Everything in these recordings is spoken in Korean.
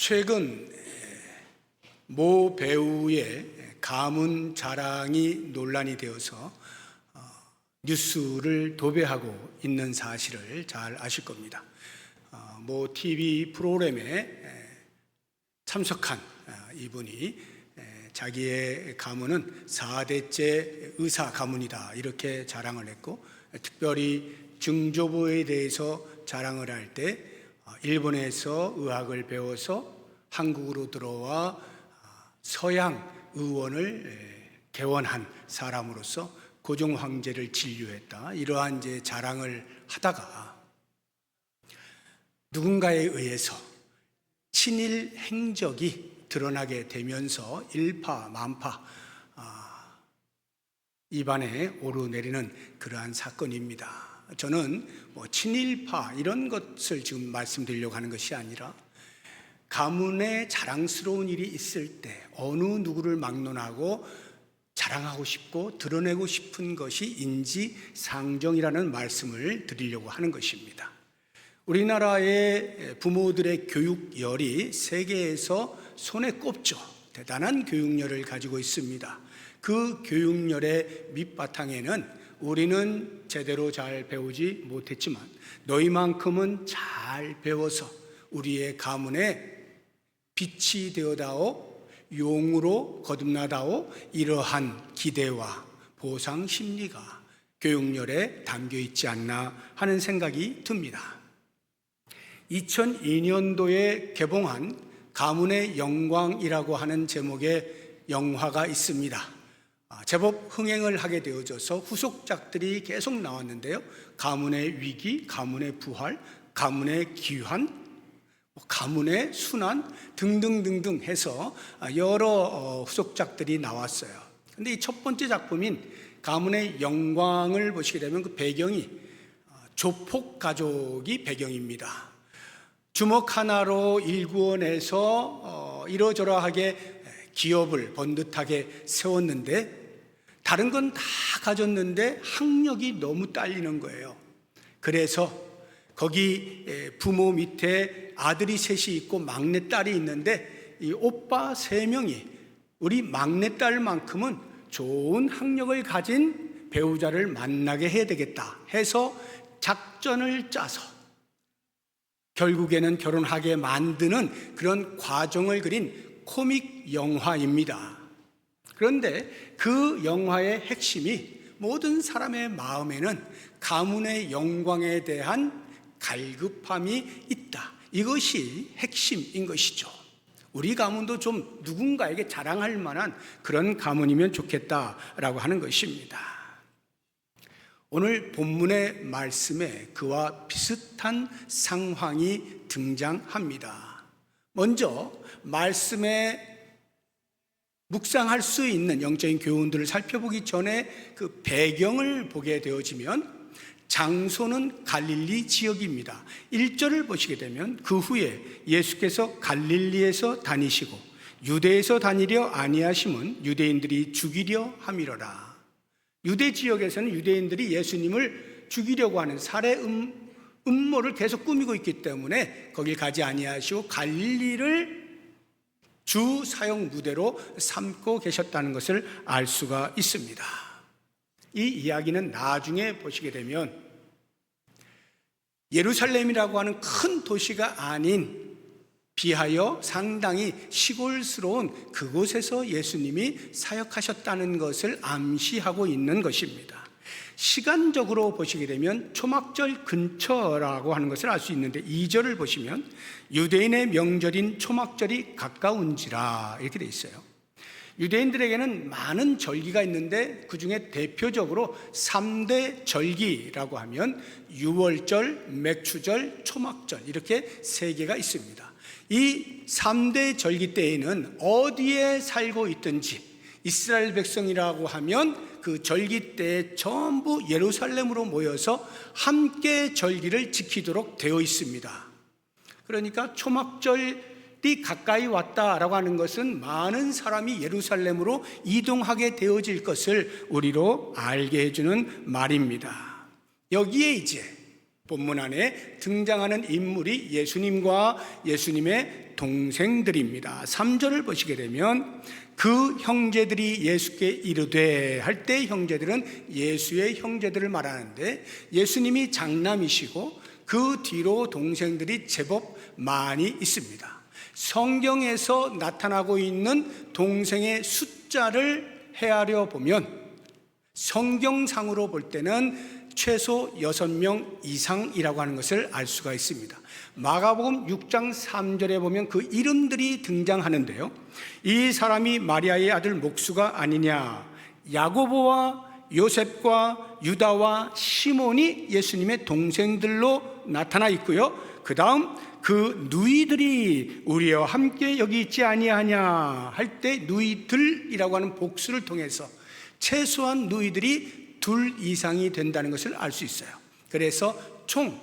최근 모 배우의 가문 자랑이 논란이 되어서 뉴스를 도배하고 있는 사실을 잘 아실 겁니다. 모 TV 프로그램에 참석한 이분이 자기의 가문은 4대째 의사 가문이다 이렇게 자랑을 했고, 특별히 증조부에 대해서 자랑을 할 때 일본에서 의학을 배워서 한국으로 들어와 서양 의원을 개원한 사람으로서 고종 황제를 진료했다, 이러한 이제 자랑을 하다가 누군가에 의해서 친일 행적이 드러나게 되면서 일파만파 입안에 오르내리는 그러한 사건입니다. 저는 친일파 이런 것을 지금 말씀드리려고 하는 것이 아니라, 가문에 자랑스러운 일이 있을 때 어느 누구를 막론하고 자랑하고 싶고 드러내고 싶은 것이 인지상정이라는 말씀을 드리려고 하는 것입니다. 우리나라의 부모들의 교육열이 세계에서 손에 꼽죠. 대단한 교육열을 가지고 있습니다. 그 교육열의 밑바탕에는 우리는 제대로 잘 배우지 못했지만 너희만큼은 잘 배워서 우리의 가문에 빛이 되어다오, 용으로 거듭나다오, 이러한 기대와 보상 심리가 교육열에 담겨 있지 않나 하는 생각이 듭니다. 2002년도에 개봉한 가문의 영광이라고 하는 제목의 영화가 있습니다. 제법 흥행을 하게 되어져서 후속작들이 계속 나왔는데요. 가문의 위기, 가문의 부활, 가문의 귀환, 가문의 순환 등등등등 해서 여러 후속작들이 나왔어요. 그런데 이 첫 번째 작품인 가문의 영광을 보시게 되면 그 배경이 조폭 가족이 배경입니다. 주먹 하나로 일구어내서 이러저러하게 기업을 번듯하게 세웠는데, 다른 건 다 가졌는데 학력이 너무 딸리는 거예요. 그래서 거기 부모 밑에 아들이 셋이 있고 막내딸이 있는데, 이 오빠 3명이 우리 막내딸만큼은 좋은 학력을 가진 배우자를 만나게 해야 되겠다 해서 작전을 짜서 결국에는 결혼하게 만드는 그런 과정을 그린 코믹 영화입니다. 그런데 그 영화의 핵심이 모든 사람의 마음에는 가문의 영광에 대한 갈급함이 있다, 이것이 핵심인 것이죠. 우리 가문도 좀 누군가에게 자랑할 만한 그런 가문이면 좋겠다라고 하는 것입니다. 오늘 본문의 말씀에 그와 비슷한 상황이 등장합니다. 먼저 말씀에 묵상할 수 있는 영적인 교훈들을 살펴보기 전에 그 배경을 보게 되어지면, 장소는 갈릴리 지역입니다. 1절을 보시게 되면 그 후에 예수께서 갈릴리에서 다니시고 유대에서 다니려 아니하심은 유대인들이 죽이려 함이로라. 유대 지역에서는 유대인들이 예수님을 죽이려고 하는 살해 음모를 계속 꾸미고 있기 때문에 거길 가지 아니하시고 갈릴리를 주 사역 무대로 삼고 계셨다는 것을 알 수가 있습니다. 이 이야기는 나중에 보시게 되면 예루살렘이라고 하는 큰 도시가 아닌 비하여 상당히 시골스러운 그곳에서 예수님이 사역하셨다는 것을 암시하고 있는 것입니다. 시간적으로 보시게 되면 초막절 근처라고 하는 것을 알 수 있는데, 2절을 보시면 유대인의 명절인 초막절이 가까운지라 이렇게 돼 있어요. 유대인들에게는 많은 절기가 있는데 그 중에 대표적으로 3대 절기라고 하면 유월절, 맥추절, 초막절, 이렇게 3개가 있습니다. 이 3대 절기 때에는 어디에 살고 있든지 이스라엘 백성이라고 하면 그 절기 때에 전부 예루살렘으로 모여서 함께 절기를 지키도록 되어 있습니다. 그러니까 초막절이 가까이 왔다라고 하는 것은 많은 사람이 예루살렘으로 이동하게 되어질 것을 우리로 알게 해주는 말입니다. 여기에 이제 본문 안에 등장하는 인물이 예수님과 예수님의 동생들입니다. 3절을 보시게 되면 그 형제들이 예수께 이르되 할 때 형제들은 예수의 형제들을 말하는데 예수님이 장남이시고 그 뒤로 동생들이 제법 많이 있습니다. 성경에서 나타나고 있는 동생의 숫자를 헤아려 보면 성경상으로 볼 때는 최소 6명 이상이라고 하는 것을 알 수가 있습니다. 마가복음 6장 3절에 보면 그 이름들이 등장하는데요, 이 사람이 마리아의 아들 목수가 아니냐, 야고보와 요셉과 유다와 시몬이 예수님의 동생들로 나타나 있고요, 그 다음 그 누이들이 우리와 함께 여기 있지 아니하냐 할 때 누이들이라고 하는 복수를 통해서 최소한 누이들이 2 이상이 된다는 것을 알 수 있어요. 그래서 총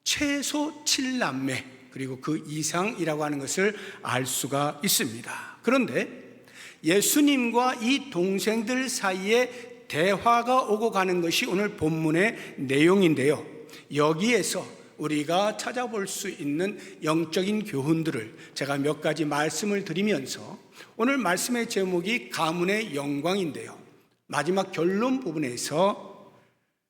최소 7남매 그리고 그 이상이라고 하는 것을 알 수가 있습니다. 그런데 예수님과 이 동생들 사이에 대화가 오고 가는 것이 오늘 본문의 내용인데요, 여기에서 우리가 찾아볼 수 있는 영적인 교훈들을 제가 몇 가지 말씀을 드리면서 오늘 말씀의 제목이 가문의 영광인데요, 마지막 결론 부분에서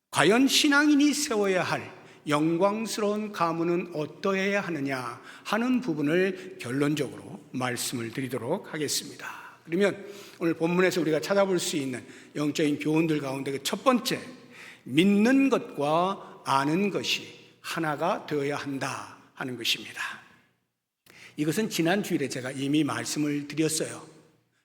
과연 신앙인이 세워야 할 영광스러운 가문은 어떠해야 하느냐 하는 부분을 결론적으로 말씀을 드리도록 하겠습니다. 그러면 오늘 본문에서 우리가 찾아볼 수 있는 영적인 교훈들 가운데 첫 번째, 믿는 것과 아는 것이 하나가 되어야 한다 하는 것입니다. 이것은 지난 주일에 제가 이미 말씀을 드렸어요.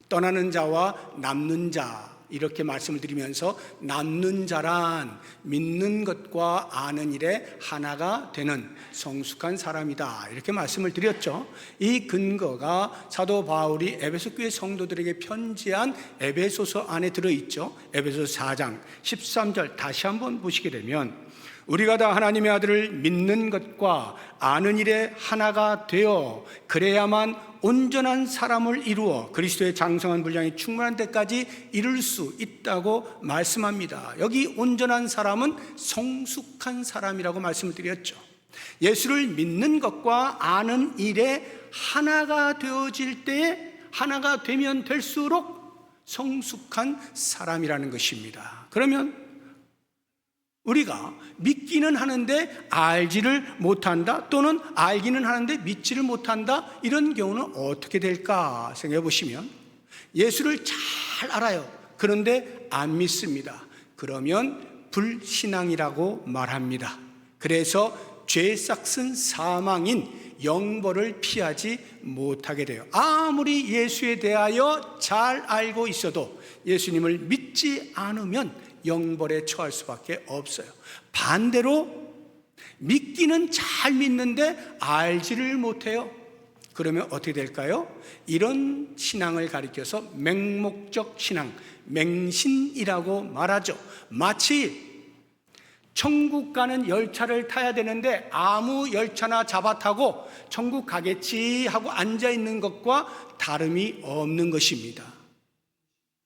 떠나는 자와 남는 자 이렇게 말씀을 드리면서 남는 자란 믿는 것과 아는 일에 하나가 되는 성숙한 사람이다 이렇게 말씀을 드렸죠. 이 근거가 사도 바울이 에베소 교회 성도들에게 편지한 에베소서 안에 들어있죠. 에베소서 4장 13절 다시 한번 보시게 되면 우리가 다 하나님의 아들을 믿는 것과 아는 일에 하나가 되어 그래야만 온전한 사람을 이루어 그리스도의 장성한 분량이 충만한 데까지 이룰 수 있다고 말씀합니다. 여기 온전한 사람은 성숙한 사람이라고 말씀을 드렸죠. 예수를 믿는 것과 아는 일에 하나가 되어질 때 하나가 되면 될수록 성숙한 사람이라는 것입니다. 그러면 우리가 믿기는 하는데 알지를 못한다, 또는 알기는 하는데 믿지를 못한다, 이런 경우는 어떻게 될까 생각해 보시면 예수를 잘 알아요. 그런데 안 믿습니다. 그러면 불신앙이라고 말합니다. 그래서 죄 싹슨 사망인 영벌을 피하지 못하게 돼요. 아무리 예수에 대하여 잘 알고 있어도 예수님을 믿지 않으면 영벌에 처할 수밖에 없어요. 반대로 믿기는 잘 믿는데 알지를 못해요. 그러면 어떻게 될까요? 이런 신앙을 가리켜서 맹목적 신앙, 맹신이라고 말하죠. 마치 천국 가는 열차를 타야 되는데 아무 열차나 잡아 타고 천국 가겠지 하고 앉아 있는 것과 다름이 없는 것입니다.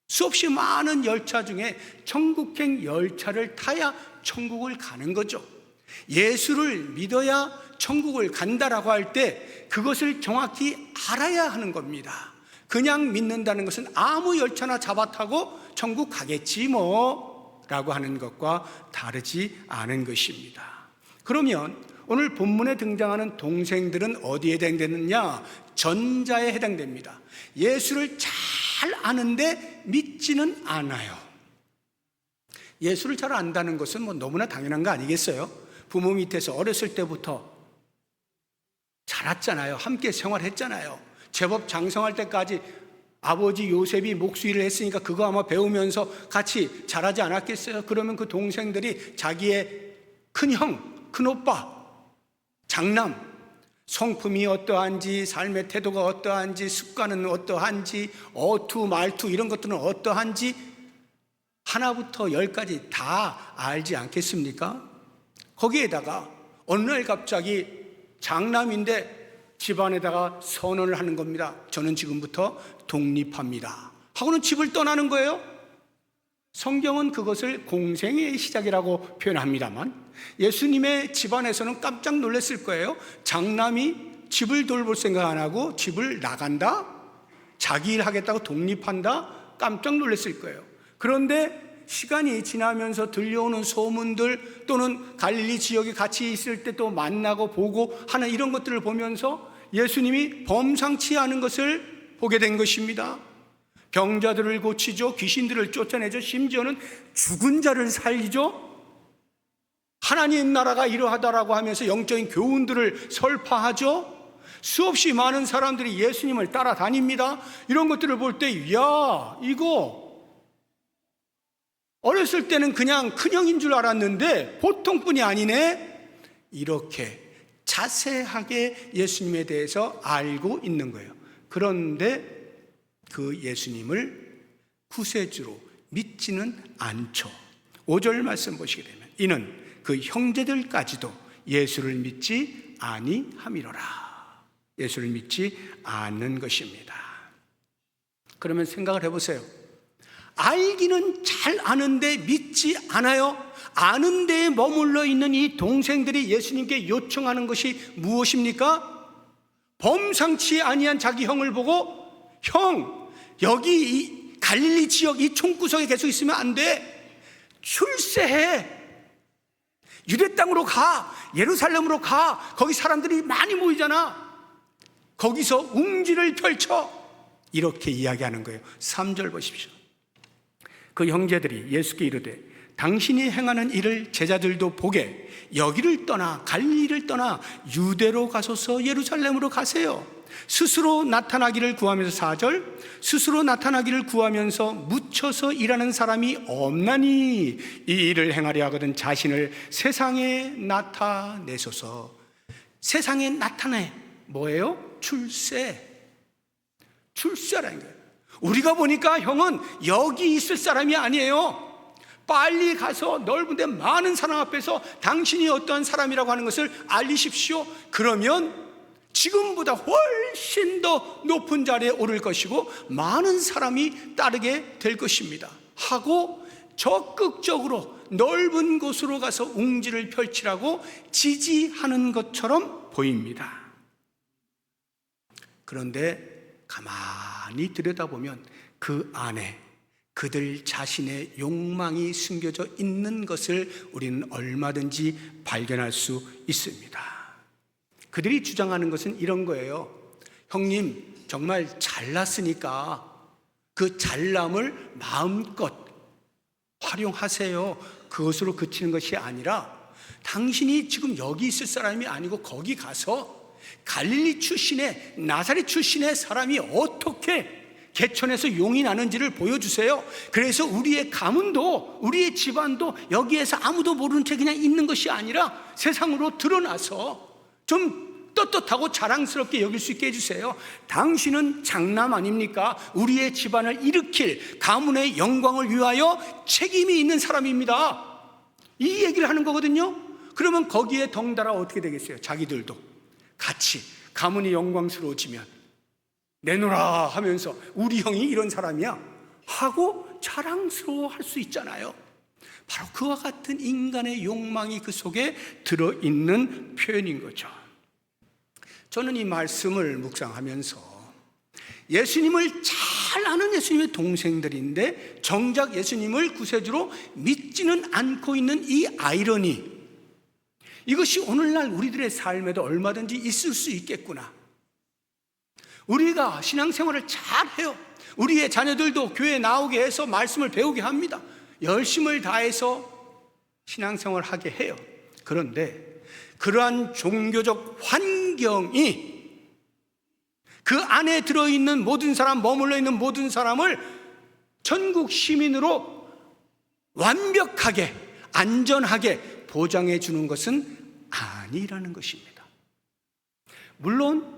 수없이 많은 열차 중에 천국행 열차를 타야 천국을 가는 거죠. 예수를 믿어야 천국을 간다라고 할 때 그것을 정확히 알아야 하는 겁니다. 그냥 믿는다는 것은 아무 열차나 잡아 타고 천국 가겠지 뭐 라고 하는 것과 다르지 않은 것입니다. 그러면 오늘 본문에 등장하는 동생들은 어디에 해당되느냐? 전자에 해당됩니다. 예수를 잘 아는데 믿지는 않아요. 예수를 잘 안다는 것은 뭐 너무나 당연한 거 아니겠어요? 부모 밑에서 어렸을 때부터 자랐잖아요. 함께 생활했잖아요. 제법 장성할 때까지 아버지 요셉이 목수일을 했으니까 그거 아마 배우면서 같이 자라지 않았겠어요? 그러면 그 동생들이 자기의 큰형, 큰오빠, 장남, 성품이 어떠한지, 삶의 태도가 어떠한지, 습관은 어떠한지, 어투, 말투 이런 것들은 어떠한지 하나부터 10까지 다 알지 않겠습니까? 거기에다가 어느 날 갑자기 장남인데 집안에다가 선언을 하는 겁니다. 저는 지금부터 독립합니다 하고는 집을 떠나는 거예요. 성경은 그것을 공생의 시작이라고 표현합니다만 예수님의 집안에서는 깜짝 놀랐을 거예요. 장남이 집을 돌볼 생각 안 하고 집을 나간다? 자기 일 하겠다고 독립한다? 깜짝 놀랐을 거예요. 그런데 시간이 지나면서 들려오는 소문들 또는 갈릴리 지역에 같이 있을 때 또 만나고 보고 하는 이런 것들을 보면서 예수님이 범상치 않은 것을 보게 된 것입니다. 병자들을 고치죠. 귀신들을 쫓아내죠. 심지어는 죽은 자를 살리죠. 하나님 나라가 이러하다라고 하면서 영적인 교훈들을 설파하죠. 수없이 많은 사람들이 예수님을 따라다닙니다. 이런 것들을 볼 때 이야, 이거 어렸을 때는 그냥 큰형인 줄 알았는데 보통뿐이 아니네. 이렇게 자세하게 예수님에 대해서 알고 있는 거예요. 그런데 그 예수님을 구세주로 믿지는 않죠. 5절 말씀 보시게 되면 이는 그 형제들까지도 예수를 믿지 아니함이로라. 예수를 믿지 않는 것입니다. 그러면 생각을 해보세요. 알기는 잘 아는데 믿지 않아요. 아는 데에 머물러 있는 이 동생들이 예수님께 요청하는 것이 무엇입니까? 범상치 아니한 자기 형을 보고 형, 여기 이 갈릴리 지역 이 총구석에 계속 있으면 안 돼. 출세해. 유대 땅으로 가. 예루살렘으로 가. 거기 사람들이 많이 모이잖아. 거기서 웅지를 펼쳐. 이렇게 이야기하는 거예요. 3절 보십시오. 그 형제들이 예수께 이르되 당신이 행하는 일을 제자들도 보게 여기를 떠나 갈릴리를 떠나 유대로 가소서. 예루살렘으로 가세요. 스스로 나타나기를 구하면서 4절 스스로 나타나기를 구하면서 묻혀서 일하는 사람이 없나니 이 일을 행하려 하거든 자신을 세상에 나타내소서. 세상에 나타내 뭐예요? 출세라는 거예요. 우리가 보니까 형은 여기 있을 사람이 아니에요. 빨리 가서 넓은 데 많은 사람 앞에서 당신이 어떠한 사람이라고 하는 것을 알리십시오. 그러면 지금보다 훨씬 더 높은 자리에 오를 것이고 많은 사람이 따르게 될 것입니다 하고 적극적으로 넓은 곳으로 가서 웅지를 펼치라고 지지하는 것처럼 보입니다. 그런데 가만히 들여다보면 그 안에 그들 자신의 욕망이 숨겨져 있는 것을 우리는 얼마든지 발견할 수 있습니다. 그들이 주장하는 것은 이런 거예요. 형님 정말 잘났으니까 그 잘남을 마음껏 활용하세요. 그것으로 그치는 것이 아니라 당신이 지금 여기 있을 사람이 아니고 거기 가서 갈릴리 출신의 나사렛 출신의 사람이 어떻게 개천에서 용이 나는지를 보여주세요. 그래서 우리의 가문도 우리의 집안도 여기에서 아무도 모르는 채 그냥 있는 것이 아니라 세상으로 드러나서 좀 떳떳하고 자랑스럽게 여길 수 있게 해주세요. 당신은 장남 아닙니까? 우리의 집안을 일으킬 가문의 영광을 위하여 책임이 있는 사람입니다. 이 얘기를 하는 거거든요. 그러면 거기에 덩달아 어떻게 되겠어요? 자기들도 같이 가문이 영광스러워지면 내놓으라 하면서 우리 형이 이런 사람이야 하고 자랑스러워할 수 있잖아요. 바로 그와 같은 인간의 욕망이 그 속에 들어있는 표현인 거죠. 저는 이 말씀을 묵상하면서 예수님을 잘 아는 예수님의 동생들인데 정작 예수님을 구세주로 믿지는 않고 있는 이 아이러니, 이것이 오늘날 우리들의 삶에도 얼마든지 있을 수 있겠구나. 우리가 신앙생활을 잘해요. 우리의 자녀들도 교회에 나오게 해서 말씀을 배우게 합니다. 열심을 다해서 신앙생활을 하게 해요. 그런데 그러한 종교적 환경이 그 안에 들어있는 모든 사람, 머물러 있는 모든 사람을 전국 시민으로 완벽하게 안전하게 보장해 주는 것은 아니라는 것입니다. 물론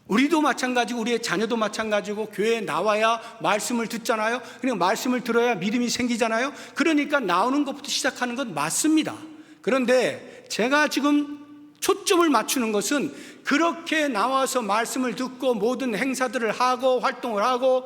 우리도 마찬가지고 우리의 자녀도 마찬가지고 교회에 나와야 말씀을 듣잖아요. 그러니까 말씀을 들어야 믿음이 생기잖아요. 그러니까 나오는 것부터 시작하는 건 맞습니다. 그런데 제가 지금 초점을 맞추는 것은 그렇게 나와서 말씀을 듣고 모든 행사들을 하고 활동을 하고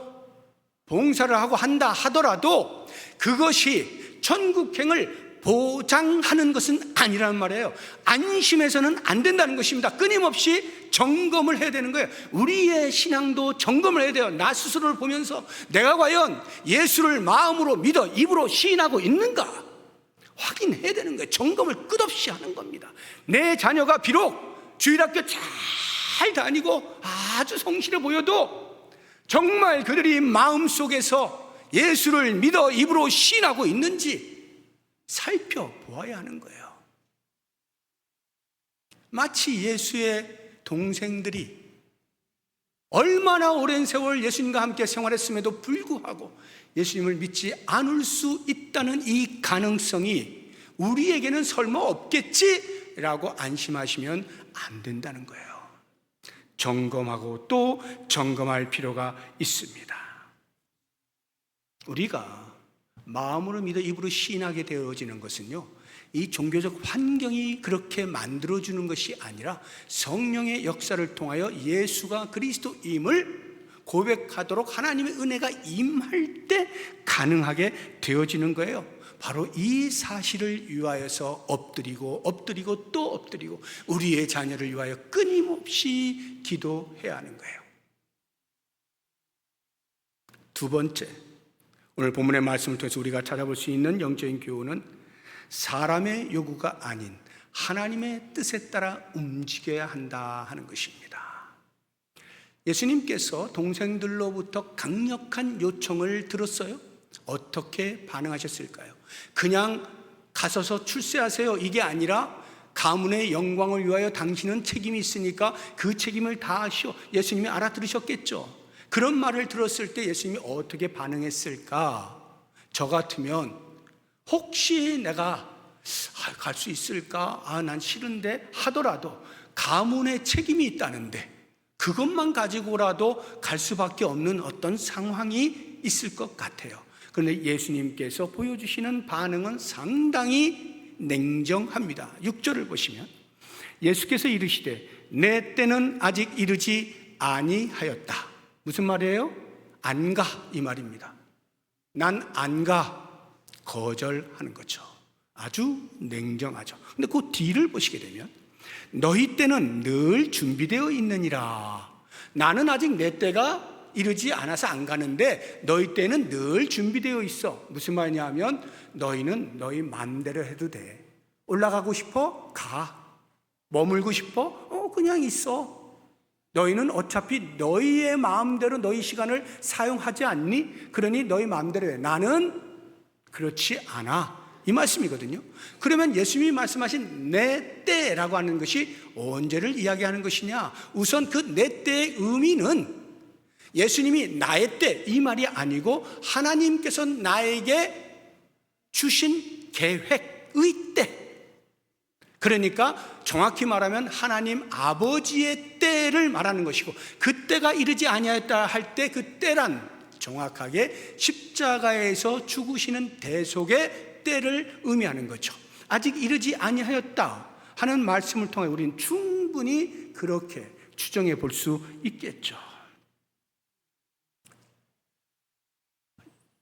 봉사를 하고 한다 하더라도 그것이 천국행을 보장하는 것은 아니라는 말이에요. 안심해서는 안 된다는 것입니다. 끊임없이 점검을 해야 되는 거예요. 우리의 신앙도 점검을 해야 돼요. 나 스스로를 보면서 내가 과연 예수를 마음으로 믿어 입으로 시인하고 있는가 확인해야 되는 거예요. 점검을 끝없이 하는 겁니다. 내 자녀가 비록 주일학교 잘 다니고 아주 성실해 보여도 정말 그들이 마음속에서 예수를 믿어 입으로 시인하고 있는지 살펴보아야 하는 거예요. 마치 예수의 동생들이 얼마나 오랜 세월 예수님과 함께 생활했음에도 불구하고 예수님을 믿지 않을 수 있다는 이 가능성이 우리에게는 설마 없겠지라고 안심하시면 안 된다는 거예요. 점검하고 또 점검할 필요가 있습니다. 우리가 마음으로 믿어 입으로 시인하게 되어지는 것은요, 이 종교적 환경이 그렇게 만들어주는 것이 아니라 성령의 역사를 통하여 예수가 그리스도임을 고백하도록 하나님의 은혜가 임할 때 가능하게 되어지는 거예요. 바로 이 사실을 위하여서 엎드리고 또 엎드리고 우리의 자녀를 위하여 끊임없이 기도해야 하는 거예요. 두 번째, 오늘 본문의 말씀을 통해서 우리가 찾아볼 수 있는 영적인 교훈은 사람의 요구가 아닌 하나님의 뜻에 따라 움직여야 한다 하는 것입니다. 예수님께서 동생들로부터 강력한 요청을 들었어요. 어떻게 반응하셨을까요? 그냥 가서서 출세하세요 이게 아니라 가문의 영광을 위하여 당신은 책임이 있으니까 그 책임을 다하시오. 예수님이 알아들으셨겠죠. 그런 말을 들었을 때 예수님이 어떻게 반응했을까? 저 같으면 혹시 내가 갈 수 있을까? 난 싫은데 하더라도 가문의 책임이 있다는데 그것만 가지고라도 갈 수밖에 없는 어떤 상황이 있을 것 같아요. 그런데 예수님께서 보여주시는 반응은 상당히 냉정합니다. 6절을 보시면 예수께서 이르시되 내 때는 아직 이르지 아니하였다. 무슨 말이에요? 안 가, 이 말입니다. 난 안 가, 거절하는 거죠. 아주 냉정하죠. 근데 그 뒤를 보시게 되면 너희 때는 늘 준비되어 있느니라. 나는 아직 내 때가 이르지 않아서 안 가는데 너희 때는 늘 준비되어 있어. 무슨 말이냐면 너희는 너희 마음대로 해도 돼. 올라가고 싶어? 가. 머물고 싶어? 그냥 있어. 너희는 어차피 너희의 마음대로 너희 시간을 사용하지 않니? 그러니 너희 마음대로 해. 나는 그렇지 않아. 이 말씀이거든요. 그러면 예수님이 말씀하신 내 때라고 하는 것이 언제를 이야기하는 것이냐? 우선 그 내 때의 의미는 예수님이 나의 때 이 말이 아니고 하나님께서 나에게 주신 계획의 때, 그러니까 정확히 말하면 하나님 아버지의 때를 말하는 것이고, 그 때가 이르지 아니하였다 할 때 그 때란 정확하게 십자가에서 죽으시는 대속의 때를 의미하는 거죠. 아직 이르지 아니하였다 하는 말씀을 통해 우리는 충분히 그렇게 추정해 볼 수 있겠죠.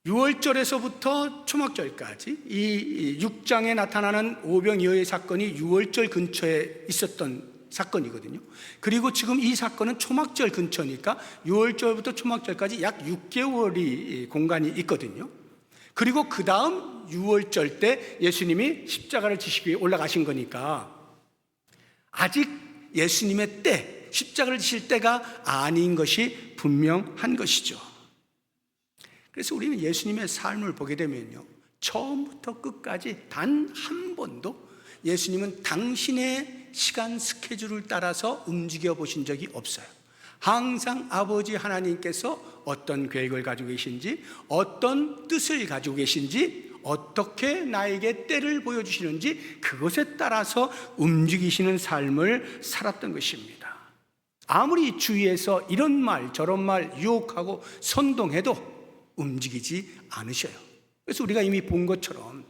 6월절에서부터 초막절까지 이 6장에 나타나는 오병이어의 사건이 6월절 근처에 있었던 사건이거든요. 그리고 지금 이 사건은 초막절 근처니까 6월절부터 초막절까지 약 6개월이 공간이 있거든요. 그리고 그 다음 6월절 때 예수님이 십자가를 지시기 위해 올라가신 거니까 아직 예수님의 때, 십자가를 지실 때가 아닌 것이 분명한 것이죠. 그래서 우리는 예수님의 삶을 보게 되면요, 처음부터 끝까지 단 한 번도 예수님은 당신의 시간 스케줄을 따라서 움직여 보신 적이 없어요. 항상 아버지 하나님께서 어떤 계획을 가지고 계신지, 어떤 뜻을 가지고 계신지, 어떻게 나에게 때를 보여주시는지 그것에 따라서 움직이시는 삶을 살았던 것입니다. 아무리 주위에서 이런 말 저런 말 유혹하고 선동해도 움직이지 않으셔요. 그래서 우리가 이미 본 것처럼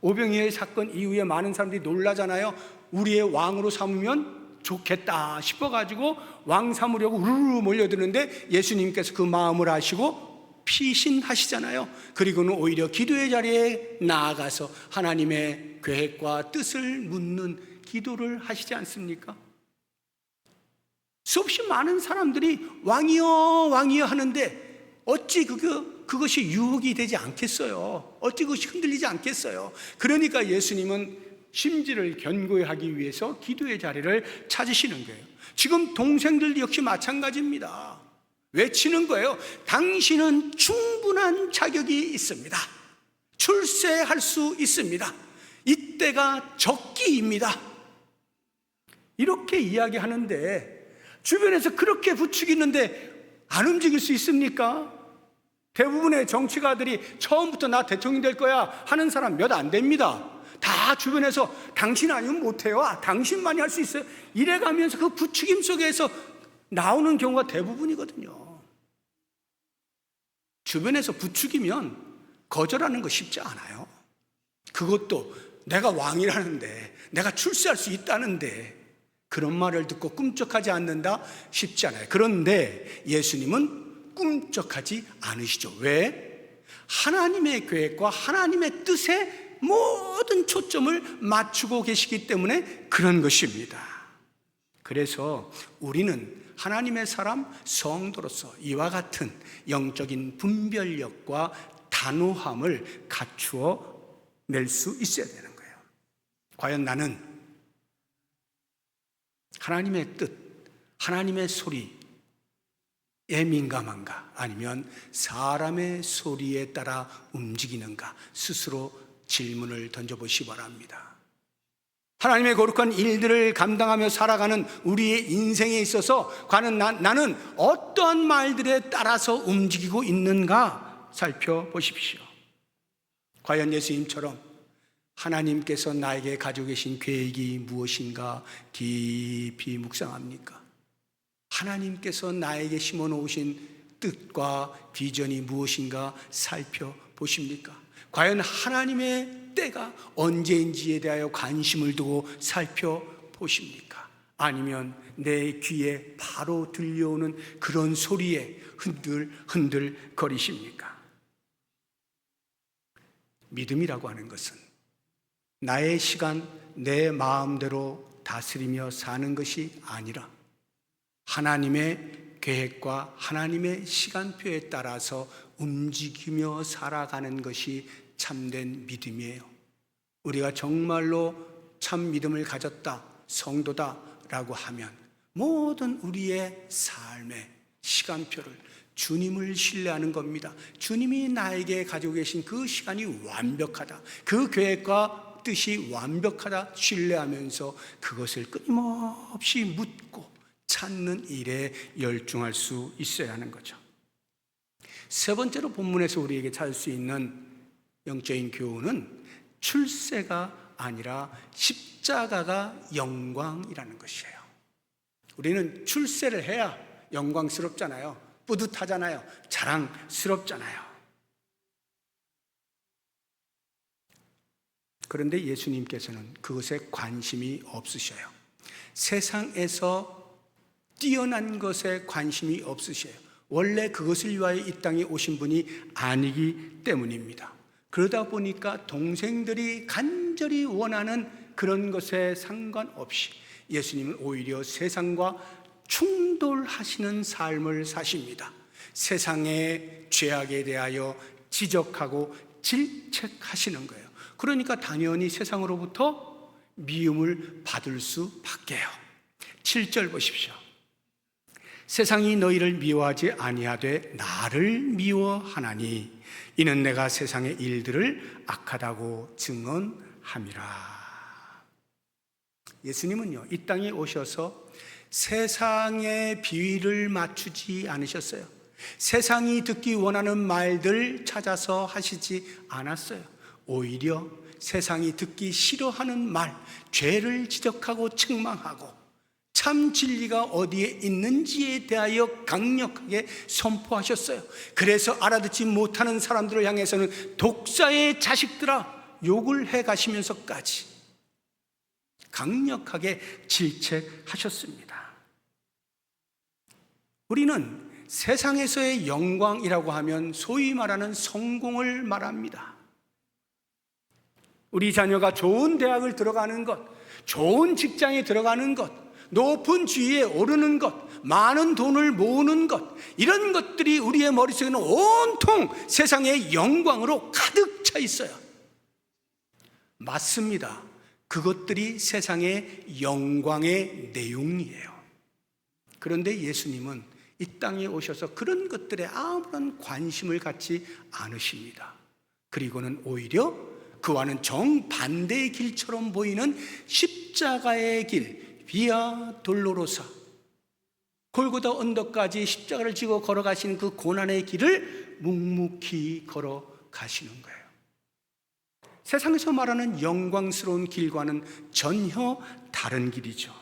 오병이어의 사건 이후에 많은 사람들이 놀라잖아요. 우리의 왕으로 삼으면 좋겠다 싶어가지고 왕 삼으려고 우르르 몰려드는데 예수님께서 그 마음을 아시고 피신하시잖아요. 그리고는 오히려 기도의 자리에 나아가서 하나님의 계획과 뜻을 묻는 기도를 하시지 않습니까? 수없이 많은 사람들이 왕이여 왕이여 하는데 어찌 그것이 유혹이 되지 않겠어요? 어찌 그것이 흔들리지 않겠어요? 그러니까 예수님은 심지를 견고히 하기 위해서 기도의 자리를 찾으시는 거예요. 지금 동생들 역시 마찬가지입니다. 외치는 거예요. 당신은 충분한 자격이 있습니다. 출세할 수 있습니다. 이때가 적기입니다. 이렇게 이야기하는데 주변에서 그렇게 부추기는데 안 움직일 수 있습니까? 대부분의 정치가들이 처음부터 나 대통령 될 거야 하는 사람 몇 안 됩니다. 다 주변에서 당신 아니면 못해요. 당신만이 할 수 있어요. 이래가면서 그 부추김 속에서 나오는 경우가 대부분이거든요. 주변에서 부추기면 거절하는 거 쉽지 않아요. 그것도 내가 왕이라는데, 내가 출세할 수 있다는데 그런 말을 듣고 꿈쩍하지 않는다? 쉽지 않아요. 그런데 예수님은 꿈쩍하지 않으시죠. 왜? 하나님의 계획과 하나님의 뜻에 모든 초점을 맞추고 계시기 때문에 그런 것입니다. 그래서 우리는 하나님의 사람, 성도로서 이와 같은 영적인 분별력과 단호함을 갖추어 낼 수 있어야 되는 거예요. 과연 나는 하나님의 뜻, 하나님의 소리에 민감한가? 아니면 사람의 소리에 따라 움직이는가? 스스로 질문을 던져보시기 바랍니다. 하나님의 거룩한 일들을 감당하며 살아가는 우리의 인생에 있어서 과연 나는 어떠한 말들에 따라서 움직이고 있는가 살펴보십시오. 과연 예수님처럼 하나님께서 나에게 가지고 계신 계획이 무엇인가 깊이 묵상합니까? 하나님께서 나에게 심어놓으신 뜻과 비전이 무엇인가 살펴보십니까? 과연 하나님의 때가 언제인지에 대하여 관심을 두고 살펴보십니까? 아니면 내 귀에 바로 들려오는 그런 소리에 흔들 거리십니까? 믿음이라고 하는 것은 나의 시간, 내 마음대로 다스리며 사는 것이 아니라 하나님의 계획과 하나님의 시간표에 따라서 움직이며 살아가는 것이 참된 믿음이에요. 우리가 정말로 참 믿음을 가졌다, 성도다라고 하면 모든 우리의 삶의 시간표를 주님을 신뢰하는 겁니다. 주님이 나에게 가지고 계신 그 시간이 완벽하다, 그 계획과 뜻이 완벽하다 신뢰하면서 그것을 끊임없이 묻고 찾는 일에 열중할 수 있어야 하는 거죠. 세 번째로 본문에서 우리에게 찾을 수 있는 영적인 교훈은 출세가 아니라 십자가가 영광이라는 것이에요. 우리는 출세를 해야 영광스럽잖아요. 뿌듯하잖아요. 자랑스럽잖아요. 그런데 예수님께서는 그것에 관심이 없으셔요. 세상에서 뛰어난 것에 관심이 없으셔요. 원래 그것을 위하여 이 땅에 오신 분이 아니기 때문입니다. 그러다 보니까 동생들이 간절히 원하는 그런 것에 상관없이 예수님은 오히려 세상과 충돌하시는 삶을 사십니다. 세상의 죄악에 대하여 지적하고 질책하시는 거예요. 그러니까 당연히 세상으로부터 미움을 받을 수밖에요. 7절 보십시오. 세상이 너희를 미워하지 아니하되 나를 미워하나니 이는 내가 세상의 일들을 악하다고 증언함이라. 예수님은요, 이 땅에 오셔서 세상의 비위를 맞추지 않으셨어요. 세상이 듣기 원하는 말들 찾아서 하시지 않았어요. 오히려 세상이 듣기 싫어하는 말, 죄를 지적하고 책망하고 참 진리가 어디에 있는지에 대하여 강력하게 선포하셨어요. 그래서 알아듣지 못하는 사람들을 향해서는 독사의 자식들아 욕을 해가시면서까지 강력하게 질책하셨습니다. 우리는 세상에서의 영광이라고 하면 소위 말하는 성공을 말합니다. 우리 자녀가 좋은 대학을 들어가는 것, 좋은 직장에 들어가는 것, 높은 지위에 오르는 것, 많은 돈을 모으는 것, 이런 것들이 우리의 머릿속에는 온통 세상의 영광으로 가득 차 있어요. 맞습니다. 그것들이 세상의 영광의 내용이에요. 그런데 예수님은 이 땅에 오셔서 그런 것들에 아무런 관심을 갖지 않으십니다. 그리고는 오히려 그와는 정반대의 길처럼 보이는 십자가의 길, 비아 돌로로사, 골고다 언덕까지 십자가를 지고 걸어가시는 그 고난의 길을 묵묵히 걸어가시는 거예요. 세상에서 말하는 영광스러운 길과는 전혀 다른 길이죠.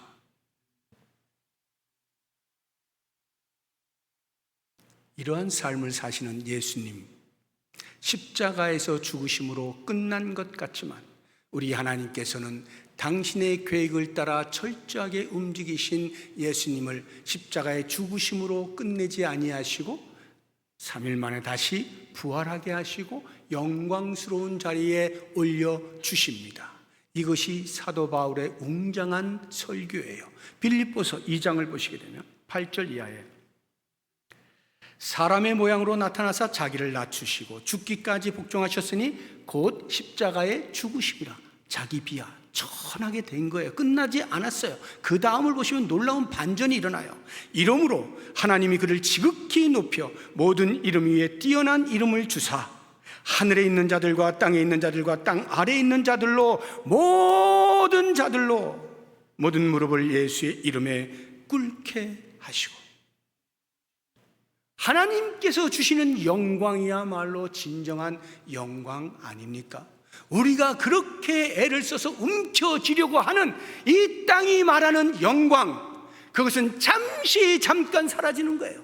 이러한 삶을 사시는 예수님, 십자가에서 죽으심으로 끝난 것 같지만 우리 하나님께서는 당신의 계획을 따라 철저하게 움직이신 예수님을 십자가의 죽으심으로 끝내지 아니하시고 3일 만에 다시 부활하게 하시고 영광스러운 자리에 올려주십니다. 이것이 사도 바울의 웅장한 설교예요. 빌립보서 2장을 보시게 되면 8절 이하에 사람의 모양으로 나타나사 자기를 낮추시고 죽기까지 복종하셨으니 곧 십자가에 죽으심이라. 자기 비하 천하게 된 거예요. 끝나지 않았어요. 그 다음을 보시면 놀라운 반전이 일어나요. 이러므로 하나님이 그를 지극히 높여 모든 이름 위에 뛰어난 이름을 주사 하늘에 있는 자들과 땅에 있는 자들과 땅 아래에 있는 자들로 모든 자들로 모든 무릎을 예수의 이름에 꿇게 하시고, 하나님께서 주시는 영광이야말로 진정한 영광 아닙니까? 우리가 그렇게 애를 써서 움켜쥐려고 하는 이 땅이 말하는 영광, 그것은 잠깐 사라지는 거예요.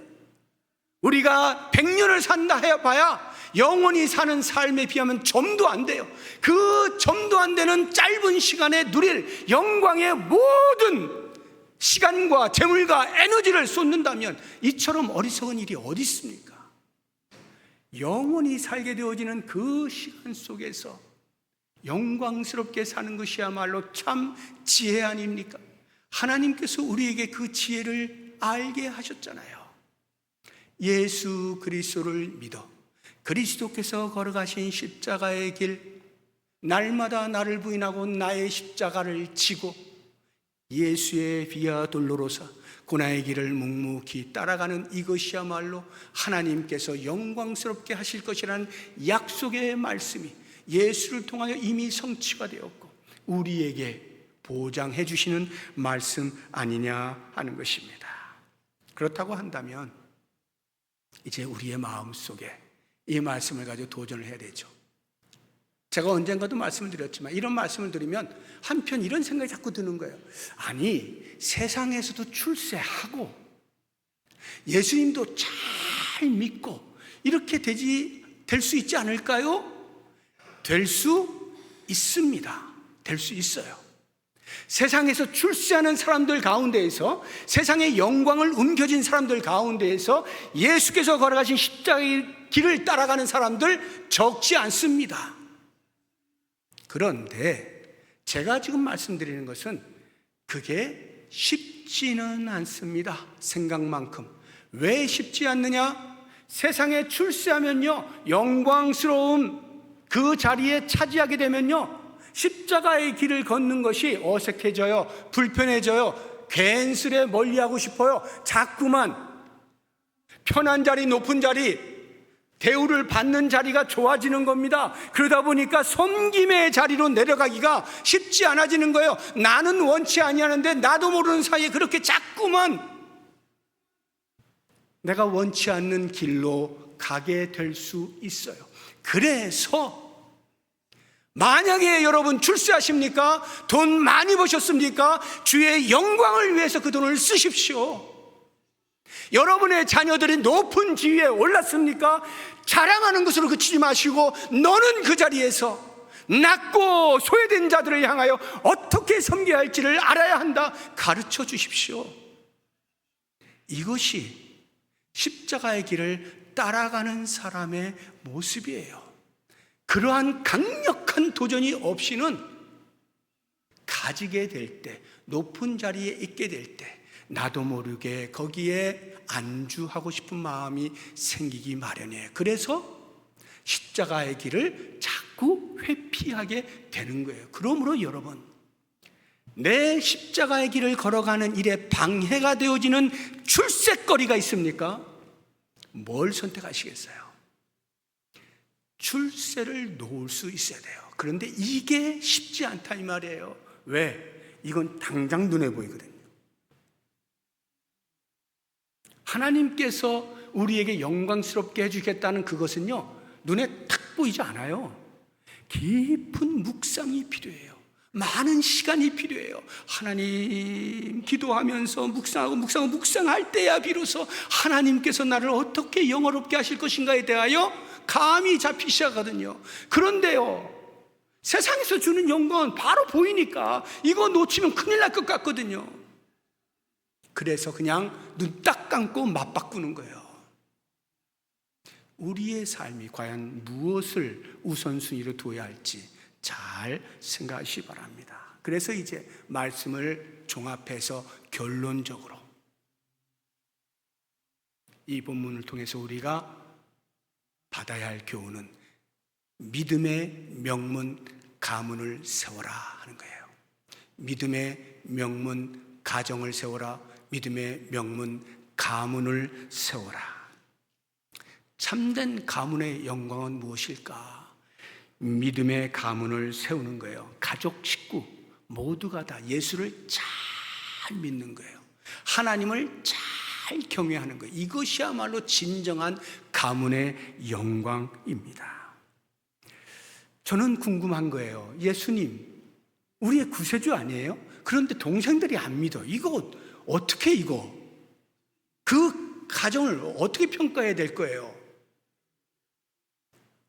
우리가 100년을 산다 해봐야 영원히 사는 삶에 비하면 점도 안 돼요. 그 점도 안 되는 짧은 시간에 누릴 영광의 모든 시간과 재물과 에너지를 쏟는다면 이처럼 어리석은 일이 어디 있습니까? 영원히 살게 되어지는 그 시간 속에서 영광스럽게 사는 것이야말로 참 지혜 아닙니까? 하나님께서 우리에게 그 지혜를 알게 하셨잖아요. 예수 그리스도를 믿어 그리스도께서 걸어가신 십자가의 길, 날마다 나를 부인하고 나의 십자가를 지고 예수의 비아 돌로로사 고난의 길을 묵묵히 따라가는 이것이야말로 하나님께서 영광스럽게 하실 것이라는 약속의 말씀이 예수를 통하여 이미 성취가 되었고 우리에게 보장해 주시는 말씀 아니냐 하는 것입니다. 그렇다고 한다면 이제 우리의 마음속에 이 말씀을 가지고 도전을 해야 되죠. 제가 언젠가도 말씀을 드렸지만 이런 말씀을 드리면 한편 이런 생각이 자꾸 드는 거예요. 아니, 세상에서도 출세하고 예수님도 잘 믿고 이렇게 될 수 있지 않을까요? 될 수 있습니다. 될 수 있어요. 세상에서 출세하는 사람들 가운데에서, 세상의 영광을 옮겨진 사람들 가운데에서 예수께서 걸어가신 십자가의 길을 따라가는 사람들 적지 않습니다. 그런데 제가 지금 말씀드리는 것은 그게 쉽지는 않습니다. 생각만큼. 왜 쉽지 않느냐? 세상에 출세하면요, 영광스러운 그 자리에 차지하게 되면요, 십자가의 길을 걷는 것이 어색해져요. 불편해져요. 괜스레 멀리하고 싶어요. 자꾸만 편한 자리, 높은 자리, 대우를 받는 자리가 좋아지는 겁니다. 그러다 보니까 섬김의 자리로 내려가기가 쉽지 않아지는 거예요. 나는 원치 아니하는데 나도 모르는 사이에 그렇게 자꾸만 내가 원치 않는 길로 가게 될 수 있어요. 그래서 만약에 여러분 출세하십니까? 돈 많이 버셨습니까? 주의 영광을 위해서 그 돈을 쓰십시오. 여러분의 자녀들이 높은 지위에 올랐습니까? 자랑하는 것으로 그치지 마시고 너는 그 자리에서 낮고 소외된 자들을 향하여 어떻게 섬겨야 할지를 알아야 한다. 가르쳐 주십시오. 이것이 십자가의 길을 따라가는 사람의 모습이에요. 그러한 강력한 도전이 없이는 가지게 될 때, 높은 자리에 있게 될 때 나도 모르게 거기에 안주하고 싶은 마음이 생기기 마련이에요. 그래서 십자가의 길을 자꾸 회피하게 되는 거예요. 그러므로 여러분, 내 십자가의 길을 걸어가는 일에 방해가 되어지는 출세거리가 있습니까? 뭘 선택하시겠어요? 출세를 놓을 수 있어야 돼요. 그런데 이게 쉽지 않다 이 말이에요. 왜? 이건 당장 눈에 보이거든요. 하나님께서 우리에게 영광스럽게 해주겠다는 그것은요, 눈에 탁 보이지 않아요. 깊은 묵상이 필요해요. 많은 시간이 필요해요. 하나님 기도하면서 묵상할 때야 비로소 하나님께서 나를 어떻게 영화롭게 하실 것인가에 대하여 감이 잡히기 시작하거든요. 그런데요, 세상에서 주는 영광은 바로 보이니까 이거 놓치면 큰일 날 것 같거든요. 그래서 그냥 눈 딱 감고 맞바꾸는 거예요. 우리의 삶이 과연 무엇을 우선순위로 둬야 할지 잘 생각하시기 바랍니다. 그래서 이제 말씀을 종합해서 결론적으로 이 본문을 통해서 우리가 받아야 할 교훈은 믿음의 명문 가문을 세워라 하는 거예요. 믿음의 명문 가정을 세워라. 믿음의 명문 가문을 세워라. 참된 가문의 영광은 무엇일까? 믿음의 가문을 세우는 거예요. 가족, 식구 모두가 다 예수를 잘 믿는 거예요. 하나님을 잘 경외하는 거예요. 이것이야말로 진정한 가문의 영광입니다. 저는 궁금한 거예요. 예수님, 우리의 구세주 아니에요? 그런데 동생들이 안 믿어. 이거 어떻게 그 가정을 어떻게 평가해야 될 거예요?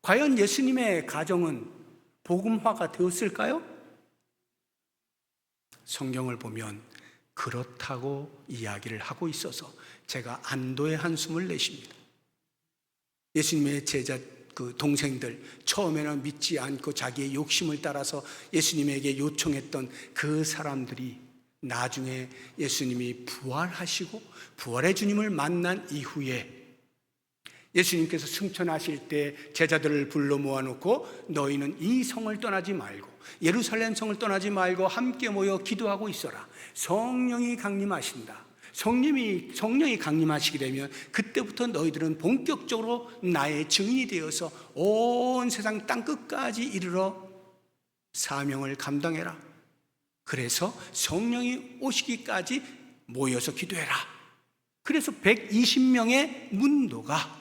과연 예수님의 가정은 복음화가 되었을까요? 성경을 보면 그렇다고 이야기를 하고 있어서 제가 안도의 한숨을 내쉽니다. 예수님의 제자 그 동생들, 처음에는 믿지 않고 자기의 욕심을 따라서 예수님에게 요청했던 그 사람들이 나중에 예수님이 부활하시고 부활의 주님을 만난 이후에 예수님께서 승천하실 때 제자들을 불러 모아놓고 너희는 이 성을 떠나지 말고 예루살렘 성을 떠나지 말고 함께 모여 기도하고 있어라. 성령이 강림하신다. 성령이 강림하시게 되면 그때부터 너희들은 본격적으로 나의 증인이 되어서 온 세상 땅끝까지 이르러 사명을 감당해라. 그래서 성령이 오시기까지 모여서 기도해라. 그래서 120명의 문도가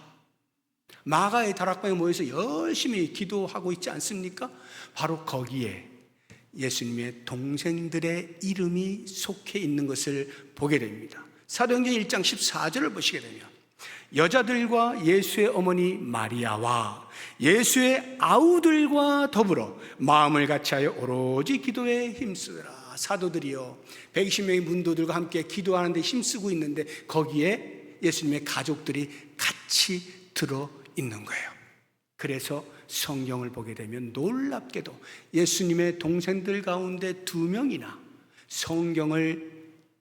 마가의 다락방에 모여서 열심히 기도하고 있지 않습니까? 바로 거기에 예수님의 동생들의 이름이 속해 있는 것을 보게 됩니다. 사도행전 1장 14절을 보시게 되면 여자들과 예수의 어머니 마리아와 예수의 아우들과 더불어 마음을 같이하여 오로지 기도에 힘쓰라. 사도들이요 120명의 문도들과 함께 기도하는 데 힘쓰고 있는데 거기에 예수님의 가족들이 같이 들어 있는 거예요. 그래서 성경을 보게 되면 놀랍게도 예수님의 동생들 가운데 2명이나 성경을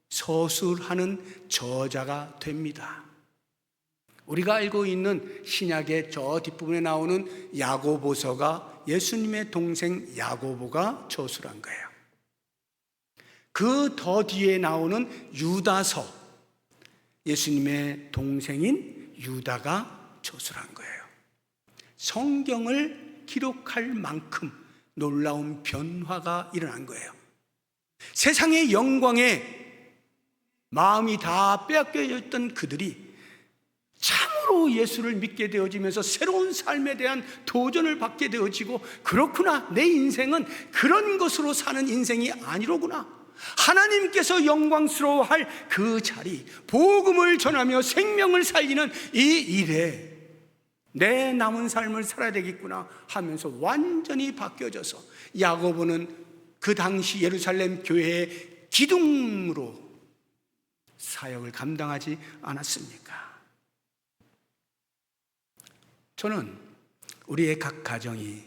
서술하는 저자가 됩니다. 우리가 알고 있는 신약의 저 뒷부분에 나오는 야고보서가 예수님의 동생 야고보가 저술한 거예요. 그 더 뒤에 나오는 유다서, 예수님의 동생인 유다가 저술한 거예요. 성경을 기록할 만큼 놀라운 변화가 일어난 거예요. 세상의 영광에 마음이 다 빼앗겨졌던 그들이 참으로 예수를 믿게 되어지면서 새로운 삶에 대한 도전을 받게 되어지고, 그렇구나, 내 인생은 그런 것으로 사는 인생이 아니로구나, 하나님께서 영광스러워할 그 자리, 복음을 전하며 생명을 살리는 이 일에 내 남은 삶을 살아야 되겠구나 하면서 완전히 바뀌어져서 야고보는 그 당시 예루살렘 교회의 기둥으로 사역을 감당하지 않았습니까? 저는 우리의 각 가정이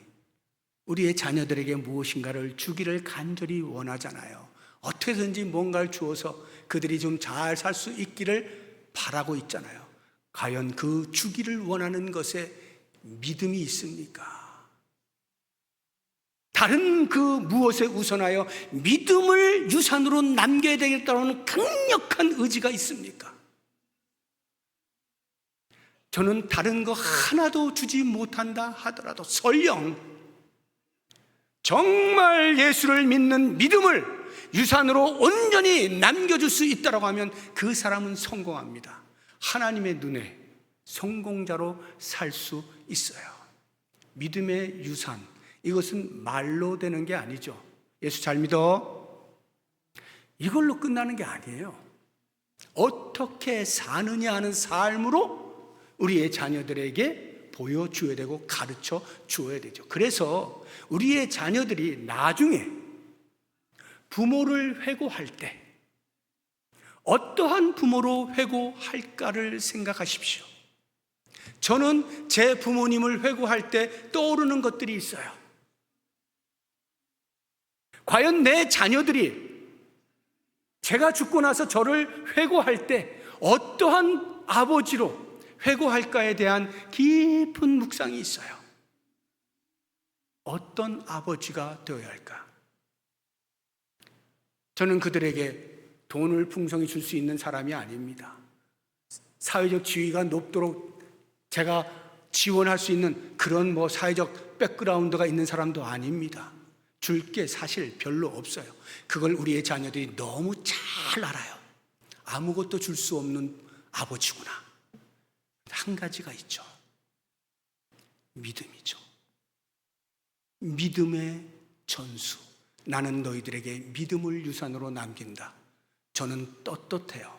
우리의 자녀들에게 무엇인가를 주기를 간절히 원하잖아요. 어떻게든지 뭔가를 주어서 그들이 좀 잘 살 수 있기를 바라고 있잖아요. 과연 그 주기를 원하는 것에 믿음이 있습니까? 다른 그 무엇에 우선하여 믿음을 유산으로 남겨야 되겠다는 강력한 의지가 있습니까? 저는 다른 거 하나도 주지 못한다 하더라도 설령 정말 예수를 믿는 믿음을 유산으로 온전히 남겨줄 수 있다고 하면 그 사람은 성공합니다. 하나님의 눈에 성공자로 살 수 있어요. 믿음의 유산, 이것은 말로 되는 게 아니죠. 예수 잘 믿어? 이걸로 끝나는 게 아니에요. 어떻게 사느냐 하는 삶으로 우리의 자녀들에게 보여줘야 되고 가르쳐 주어야 되죠. 그래서 우리의 자녀들이 나중에 부모를 회고할 때 어떠한 부모로 회고할까를 생각하십시오. 저는 제 부모님을 회고할 때 떠오르는 것들이 있어요. 과연 내 자녀들이 제가 죽고 나서 저를 회고할 때 어떠한 아버지로 회고할까에 대한 깊은 묵상이 있어요. 어떤 아버지가 되어야 할까? 저는 그들에게 돈을 풍성히 줄 수 있는 사람이 아닙니다. 사회적 지위가 높도록 제가 지원할 수 있는 그런 사회적 백그라운드가 있는 사람도 아닙니다. 줄 게 사실 별로 없어요. 그걸 우리의 자녀들이 너무 잘 알아요. 아무것도 줄 수 없는 아버지구나. 한 가지가 있죠. 믿음이죠. 믿음의 전수. 나는 너희들에게 믿음을 유산으로 남긴다. 저는 떳떳해요.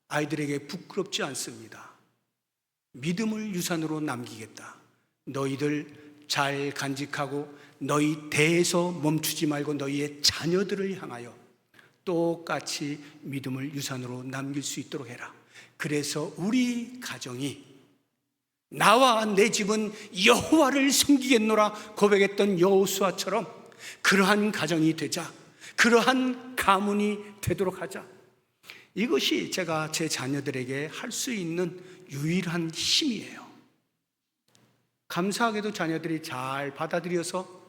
아이들에게 부끄럽지 않습니다. 믿음을 유산으로 남기겠다. 너희들 잘 간직하고 너희 대에서 멈추지 말고 너희의 자녀들을 향하여 똑같이 믿음을 유산으로 남길 수 있도록 해라. 그래서 우리 가정이 나와 내 집은 여호와를 섬기겠노라 고백했던 여호수아처럼 그러한 가정이 되자, 그러한 가문이 되도록 하자. 이것이 제가 제 자녀들에게 할 수 있는 유일한 힘이에요. 감사하게도 자녀들이 잘 받아들여서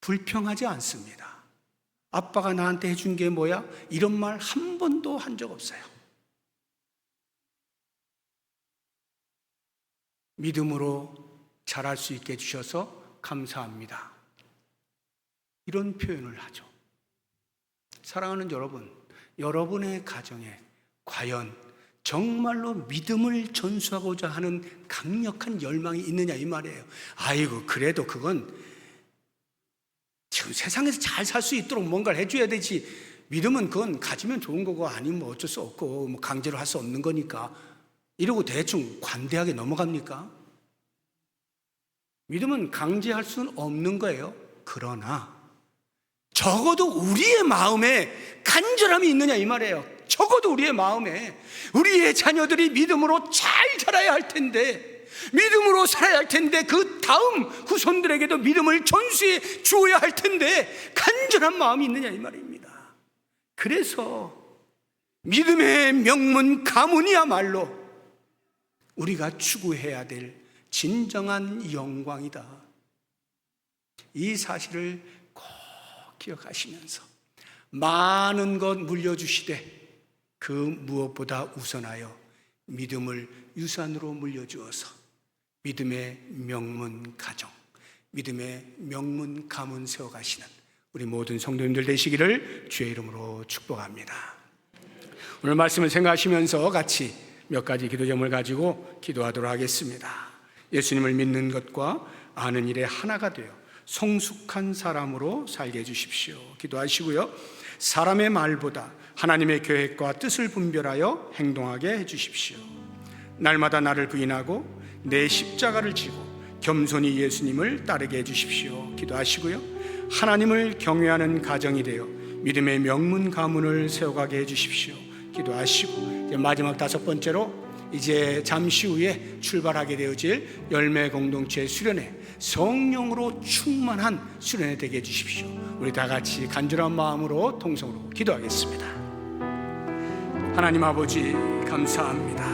불평하지 않습니다. 아빠가 나한테 해준 게 뭐야? 이런 말 한 번도 한 적 없어요. 믿음으로 자랄 수 있게 해주셔서 감사합니다. 이런 표현을 하죠. 사랑하는 여러분, 여러분의 가정에 과연 정말로 믿음을 전수하고자 하는 강력한 열망이 있느냐 이 말이에요. 아이고 그래도 그건 지금 세상에서 잘 살 수 있도록 뭔가를 해줘야 되지. 믿음은 그건 가지면 좋은 거고 아니면 어쩔 수 없고 강제로 할 수 없는 거니까 이러고 대충 관대하게 넘어갑니까? 믿음은 강제할 수는 없는 거예요. 그러나 적어도 우리의 마음에 간절함이 있느냐 이 말이에요. 적어도 우리의 마음에 우리의 자녀들이 믿음으로 잘 자라야 할 텐데, 믿음으로 살아야 할 텐데, 그 다음 후손들에게도 믿음을 전수해 주어야 할 텐데 간절한 마음이 있느냐 이 말입니다. 그래서 믿음의 명문 가문이야말로 우리가 추구해야 될 진정한 영광이다. 이 사실을 꼭 기억하시면서 많은 것 물려주시되 그 무엇보다 우선하여 믿음을 유산으로 물려주어서 믿음의 명문 가정, 믿음의 명문 가문 세워가시는 우리 모든 성도님들 되시기를 주의 이름으로 축복합니다. 오늘 말씀을 생각하시면서 같이 몇 가지 기도 제목을 가지고 기도하도록 하겠습니다. 예수님을 믿는 것과 아는 일에 하나가 되어 성숙한 사람으로 살게 해주십시오. 기도하시고요. 사람의 말보다 하나님의 계획과 뜻을 분별하여 행동하게 해주십시오. 날마다 나를 부인하고 내 십자가를 지고 겸손히 예수님을 따르게 해주십시오. 기도하시고요. 하나님을 경외하는 가정이 되어 믿음의 명문 가문을 세워가게 해주십시오. 기도하시고 이제 마지막 다섯 번째로 이제 잠시 후에 출발하게 되어질 열매 공동체 수련회, 성령으로 충만한 수련회 되게 해주십시오. 우리 다 같이 간절한 마음으로 통성으로 기도하겠습니다. 하나님 아버지, 감사합니다.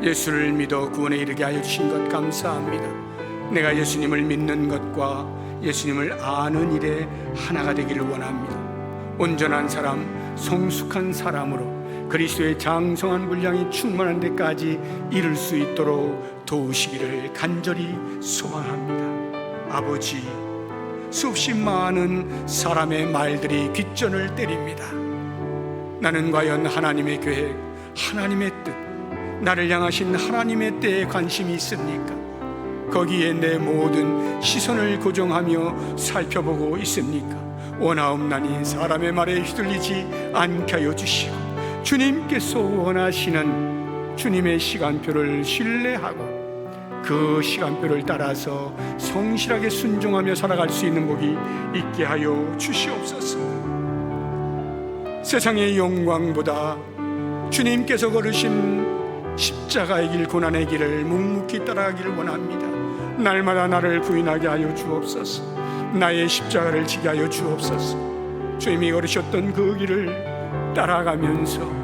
예수를 믿어 구원에 이르게 하여 주신 것 감사합니다. 내가 예수님을 믿는 것과 예수님을 아는 일에 하나가 되기를 원합니다. 온전한 사람, 성숙한 사람으로 그리스도의 장성한 분량이 충만한 데까지 이룰 수 있도록 도우시기를 간절히 소망합니다. 아버지, 수없이 많은 사람의 말들이 귓전을 때립니다. 나는 과연 하나님의 계획, 하나님의 뜻, 나를 향하신 하나님의 때에 관심이 있습니까? 거기에 내 모든 시선을 고정하며 살펴보고 있습니까? 원하옵나니 사람의 말에 휘둘리지 않게 하여 주시고, 주님께서 원하시는 주님의 시간표를 신뢰하고 그 시간표를 따라서 성실하게 순종하며 살아갈 수 있는 복이 있게 하여 주시옵소서. 세상의 영광보다 주님께서 걸으신 십자가의 길, 고난의 길을 묵묵히 따라가기를 원합니다. 날마다 나를 부인하게 하여 주옵소서. 나의 십자가를 지게 하여 주옵소서. 주님이 걸으셨던 그 길을 따라가면서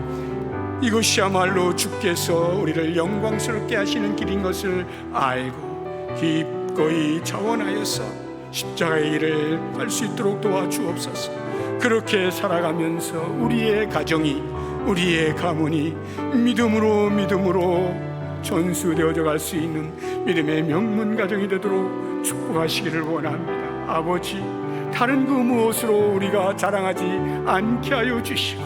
이것이야말로 주께서 우리를 영광스럽게 하시는 길인 것을 알고 기꺼이 자원하여서 십자가의 길을 갈 수 있도록 도와주옵소서. 그렇게 살아가면서 우리의 가정이, 우리의 가문이 믿음으로 전수되어져 갈 수 있는 믿음의 명문 가정이 되도록 축복하시기를 원합니다. 아버지, 다른 그 무엇으로 우리가 자랑하지 않게 하여 주시고,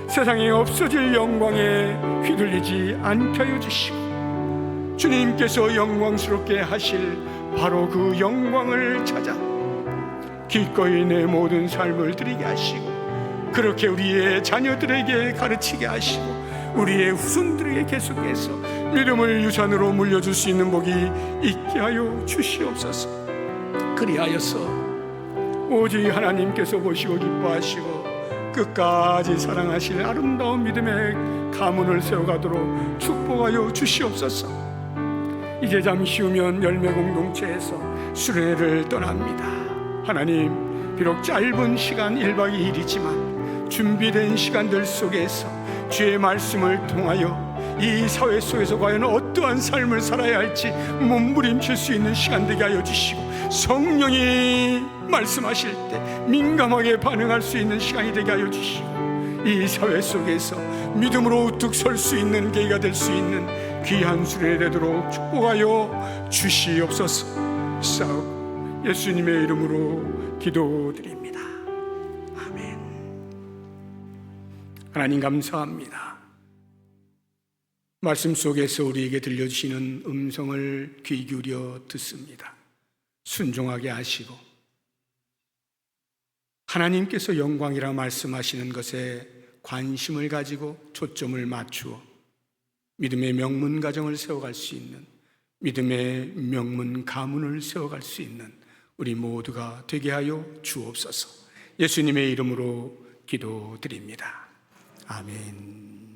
세상에 없어질 영광에 휘둘리지 않게 하여 주시고, 주님께서 영광스럽게 하실 바로 그 영광을 찾아 기꺼이 내 모든 삶을 드리게 하시고, 그렇게 우리의 자녀들에게 가르치게 하시고, 우리의 후손들에게 계속해서 믿음을 유산으로 물려줄 수 있는 복이 있게 하여 주시옵소서. 그리하여서 오직 하나님께서 보시고 기뻐하시고 끝까지 사랑하실 아름다운 믿음의 가문을 세워가도록 축복하여 주시옵소서. 이제 잠시 후면 열매 공동체에서 수련회를 떠납니다. 하나님, 비록 짧은 시간 1박 2일이지만 준비된 시간들 속에서 주의 말씀을 통하여 이 사회 속에서 과연 어떠한 삶을 살아야 할지 몸부림칠 수 있는 시간 되게 하여 주시고, 성령이 말씀하실 때 민감하게 반응할 수 있는 시간이 되게 하여 주시고, 이 사회 속에서 믿음으로 우뚝 설 수 있는 계기가 될 수 있는 귀한 수련이 되도록 축복하여 주시옵소서. 싸우고 예수님의 이름으로 기도드립니다. 아멘. 하나님 감사합니다. 말씀 속에서 우리에게 들려주시는 음성을 귀 기울여 듣습니다. 순종하게 하시고 하나님께서 영광이라 말씀하시는 것에 관심을 가지고 초점을 맞추어 믿음의 명문 가정을 세워갈 수 있는, 믿음의 명문 가문을 세워갈 수 있는 우리 모두가 되게 하여 주옵소서. 예수님의 이름으로 기도드립니다. 아멘.